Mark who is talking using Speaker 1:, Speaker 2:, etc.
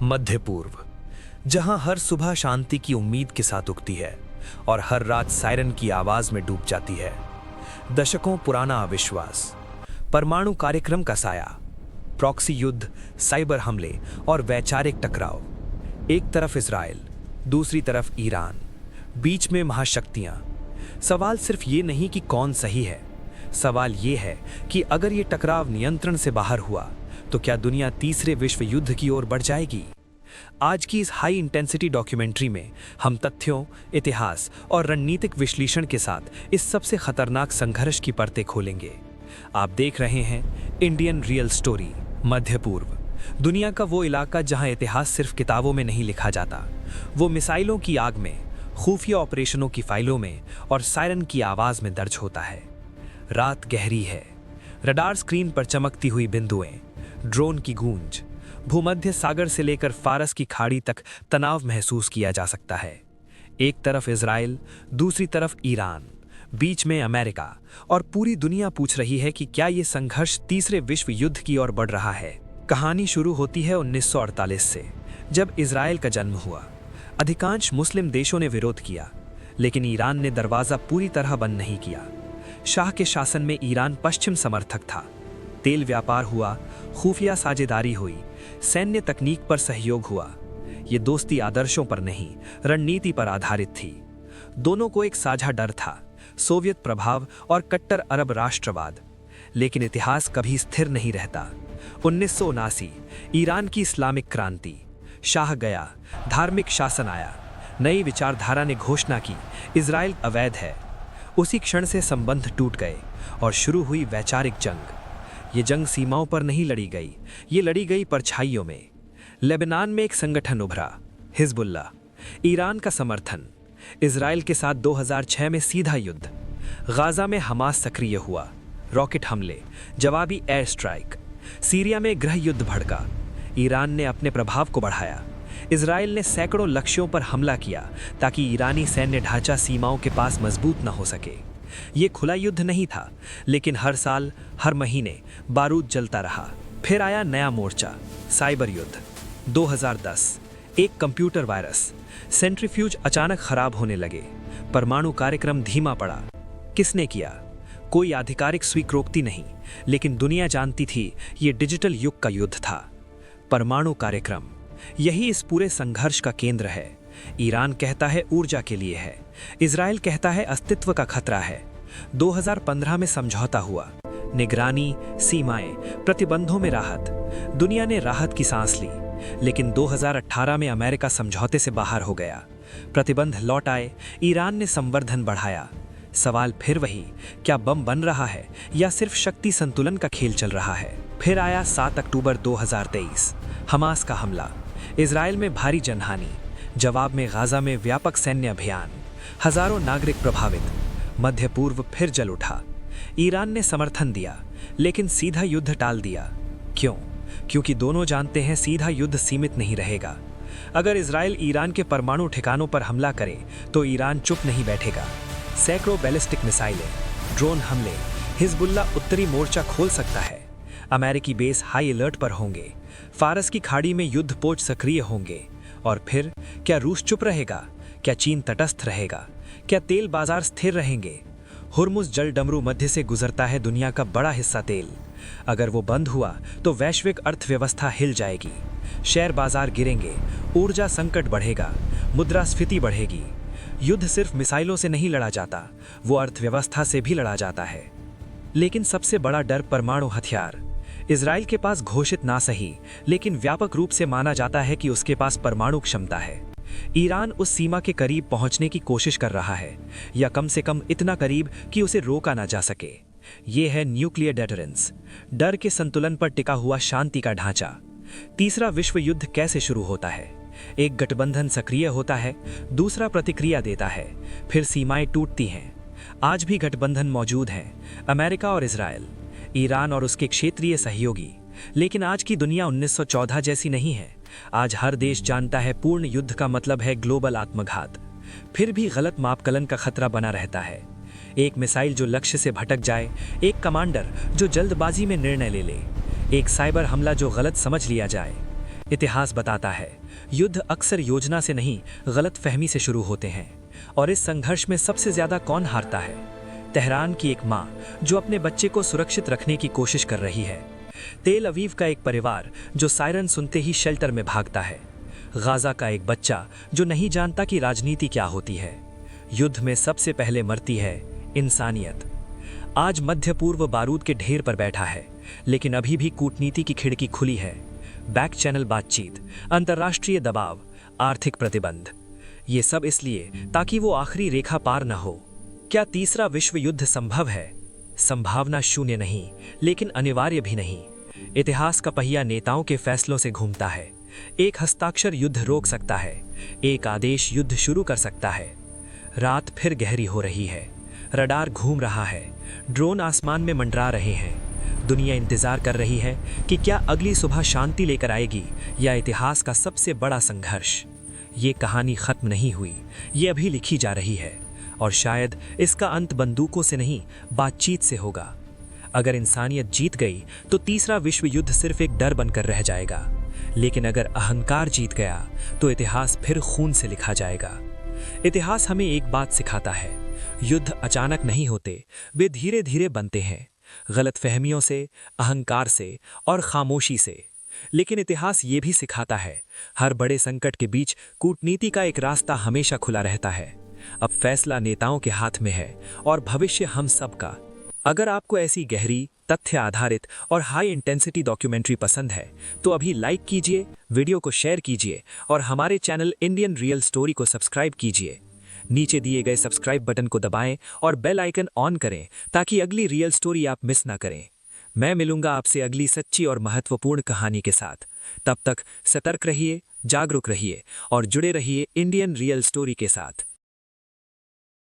Speaker 1: मध्य पूर्व, जहां हर सुबह शांति की उम्मीद के साथ उगती है और हर रात सायरन की आवाज में डूब जाती है। दशकों पुराना अविश्वास, परमाणु कार्यक्रम का साया, प्रॉक्सी युद्ध, साइबर हमले और वैचारिक टकराव। एक तरफ इजराइल, दूसरी तरफ ईरान, बीच में महाशक्तियां। सवाल सिर्फ ये नहीं कि कौन सही है, सवाल ये है कि अगर ये टकराव नियंत्रण से बाहर हुआ तो क्या दुनिया तीसरे विश्व युद्ध की ओर बढ़ जाएगी। आज की इस हाई इंटेंसिटी डॉक्यूमेंट्री में हम तथ्यों, इतिहास और रणनीतिक विश्लेषण के साथ इस सबसे खतरनाक संघर्ष की परतें खोलेंगे। आप देख रहे हैं इंडियन रियल स्टोरी, मध्य पूर्व, दुनिया का वो इलाका जहां इतिहास सिर्फ किताबों में नहीं लिखा जाता, वो मिसाइलों की आग में, खुफिया ऑपरेशनों की फाइलों में और सायरन की आवाज में दर्ज होता है। रात गहरी है, रडार स्क्रीन पर चमकती हुई बिंदुएं, ड्रोन की गूंज, भूमध्य सागर से लेकर फारस की खाड़ी तक तनाव महसूस किया जा सकता है। एक तरफ इजराइल, दूसरी तरफ ईरान, बीच में अमेरिका, और पूरी दुनिया पूछ रही है कि क्या ये संघर्ष तीसरे विश्व युद्ध की ओर बढ़ रहा है। कहानी शुरू होती है 1948 से, जब इजराइल का जन्म हुआ। अधिकांश मुस्लिम देशों ने विरोध किया, लेकिन ईरान ने दरवाजा पूरी तरह बंद नहीं किया। शाह के शासन में ईरान पश्चिम समर्थक था। तेल व्यापार हुआ, खुफिया साझेदारी हुई, सैन्य तकनीक पर सहयोग हुआ। ये दोस्ती आदर्शों पर नहीं, रणनीति पर आधारित थी। दोनों को एक साझा डर था, सोवियत प्रभाव और कट्टर अरब राष्ट्रवाद। लेकिन इतिहास कभी स्थिर नहीं रहता। 1979 ईरान की इस्लामिक क्रांति, शाह गया, धार्मिक शासन आया, नई विचारधारा ने घोषणा की इजराइल अवैध है। उसी क्षण से संबंध टूट गए और शुरू हुई वैचारिक जंग। ये जंग सीमाओं पर नहीं लड़ी गई, ये लड़ी गई परछाइयों में। लेबनान में एक संगठन उभरा, हिजबुल्लाह। ईरान का समर्थन, इजराइल के साथ 2006 में सीधा युद्ध। गाजा में हमास सक्रिय हुआ, रॉकेट हमले, जवाबी एयर स्ट्राइक। सीरिया में गृह युद्ध भड़का, ईरान ने अपने प्रभाव को बढ़ाया। इजराइल ने सैकड़ों लक्ष्यों पर हमला किया ताकि ईरानी सैन्य ढांचा सीमाओं के पास मजबूत न हो सके। ये खुला युद्ध नहीं था, लेकिन हर साल, हर महीने बारूद जलता रहा। फिर आया नया मोर्चा, साइबर युद्ध। 2010 एक कंप्यूटर वायरस, सेंट्रीफ्यूज अचानक खराब होने लगे, परमाणु कार्यक्रम धीमा पड़ा। किसने किया? कोई आधिकारिक स्वीकृति नहीं, लेकिन दुनिया जानती थी ये डिजिटल युग का युद्ध था। परमाणु कार्यक्रम, यही इस पूरे संघर्ष का केंद्र है। ईरान कहता है ऊर्जा के लिए है, इजराइल कहता है अस्तित्व का खतरा है। 2015 में समझौता हुआ, निगरानी, सीमाएं, प्रतिबंधों में राहत। दुनिया ने राहत की सांस ली, लेकिन 2018 में अमेरिका समझौते से बाहर हो गया। प्रतिबंध लौट आए, ईरान ने संवर्धन बढ़ाया। सवाल फिर वही, क्या बम बन रहा है या सिर्फ शक्ति संतुलन का खेल चल रहा है? फिर आया 7 अक्टूबर 2023, हमास का हमला, इजराइल में भारी जनहानि, जवाब में गाजा में व्यापक सैन्य अभियान, हजारों नागरिक प्रभावित। मध्य पूर्व फिर जल उठा। ईरान ने समर्थन दिया, लेकिन सीधा युद्ध टाल दिया। क्यों? क्योंकि दोनों जानते हैं सीधा युद्ध सीमित नहीं रहेगा। अगर इजराइल ईरान के परमाणु ठिकानों पर हमला करे तो ईरान चुप नहीं बैठेगा। सैकड़ों बैलिस्टिक मिसाइलें, ड्रोन हमले, हिजबुल्लाह उत्तरी मोर्चा खोल सकता है। अमेरिकी बेस हाई अलर्ट पर होंगे, फारस की खाड़ी में युद्ध पोच सक्रिय होंगे। और फिर क्या रूस चुप रहेगा? क्या चीन तटस्थ रहेगा? क्या तेल बाजार स्थिर रहेंगे? हुर्मुज जल डमरू मध्य से गुजरता है दुनिया का बड़ा हिस्सा तेल। अगर वो बंद हुआ तो वैश्विक अर्थव्यवस्था हिल जाएगी, शेयर बाजार गिरेंगे, ऊर्जा संकट बढ़ेगा, मुद्रास्फीति बढ़ेगी। युद्ध सिर्फ मिसाइलों से नहीं लड़ा जाता, वो अर्थव्यवस्था से भी लड़ा जाता है। लेकिन सबसे बड़ा डर परमाणु हथियार। इजराइल के पास घोषित ना सही, लेकिन व्यापक रूप से माना जाता है कि उसके पास परमाणु क्षमता है। ईरान उस सीमा के करीब पहुंचने की कोशिश कर रहा है, या कम से कम इतना करीब कि उसे रोका ना जा सके। ये है न्यूक्लियर डेटरेंस, डर के संतुलन पर टिका हुआ शांति का ढांचा। तीसरा विश्व युद्ध कैसे शुरू होता है? एक गठबंधन सक्रिय होता है, दूसरा प्रतिक्रिया देता है, फिर सीमाएं टूटती हैं। आज भी गठबंधन मौजूद है, अमेरिका और इजराइल, ईरान और उसके क्षेत्रीय सहयोगी। लेकिन आज की दुनिया 1914 जैसी नहीं है। आज हर देश जानता है पूर्ण युद्ध का मतलब है ग्लोबल आत्मघात। फिर भी गलत मापकलन का खतरा बना रहता है। एक मिसाइल जो लक्ष्य से भटक जाए, एक कमांडर जो जल्दबाजी में निर्णय ले ले, एक साइबर हमला जो गलत समझ लिया जाए।
Speaker 2: इतिहास बताता है, युद्ध अक्सर योजना से नहीं, गलत फहमी से शुरू होते हैं। और इस संघर्ष में सबसे ज्यादा कौन हारता है? तेहरान की एक माँ जो अपने बच्चे को सुरक्षित रखने की कोशिश कर रही है। तेल अवीव का एक परिवार जो सायरन सुनते ही शेल्टर में भागता है। गाजा का एक बच्चा जो नहीं जानता कि राजनीति क्या होती है। युद्ध में सबसे पहले मरती है इंसानियत। आज मध्य पूर्व बारूद के ढेर पर बैठा है, लेकिन अभी भी कूटनीति की खिड़की खुली है। बैक चैनल बातचीत, अंतर्राष्ट्रीय दबाव, आर्थिक प्रतिबंध, ये सब इसलिए ताकि वो आखिरी रेखा पार न हो। क्या तीसरा विश्व युद्ध संभव है? संभावना शून्य नहीं, लेकिन अनिवार्य भी नहीं। इतिहास का पहिया नेताओं के फैसलों से घूमता है। एक हस्ताक्षर युद्ध रोक सकता है, एक आदेश युद्ध शुरू कर सकता है। रात फिर गहरी हो रही है, रडार घूम रहा है, ड्रोन आसमान में मंडरा रहे हैं। दुनिया इंतजार कर रही है कि क्या अगली सुबह शांति लेकर आएगी या इतिहास का सबसे बड़ा संघर्ष। ये कहानी खत्म नहीं हुई, ये अभी लिखी जा रही है, और शायद इसका अंत बंदूकों से नहीं, बातचीत से होगा। अगर इंसानियत जीत गई तो तीसरा विश्व युद्ध सिर्फ एक डर बनकर रह जाएगा, लेकिन अगर अहंकार जीत गया तो इतिहास फिर खून से लिखा जाएगा। इतिहास हमें एक बात सिखाता है, युद्ध अचानक नहीं होते, वे धीरे धीरे बनते हैं, गलतफहमियों से, अहंकार से और खामोशी से। लेकिन इतिहास ये भी सिखाता है, हर बड़े संकट के बीच कूटनीति का एक रास्ता हमेशा खुला रहता है। अब फैसला नेताओं के हाथ में है और भविष्य हम सब का। अगर आपको ऐसी गहरी, तथ्य आधारित और हाई इंटेंसिटी डॉक्यूमेंट्री पसंद है तो अभी लाइक कीजिए, वीडियो को शेयर कीजिए और हमारे चैनल इंडियन रियल स्टोरी को सब्सक्राइब कीजिए। नीचे दिए गए सब्सक्राइब बटन को दबाएं और बेल आइकन ऑन करें ताकि अगली रियल स्टोरी आप मिस ना करें। मैं मिलूंगा आपसे अगली सच्ची और महत्वपूर्ण कहानी के साथ। तब तक सतर्क रहिए, जागरूक रहिए और जुड़े रहिए इंडियन रियल स्टोरी के साथ।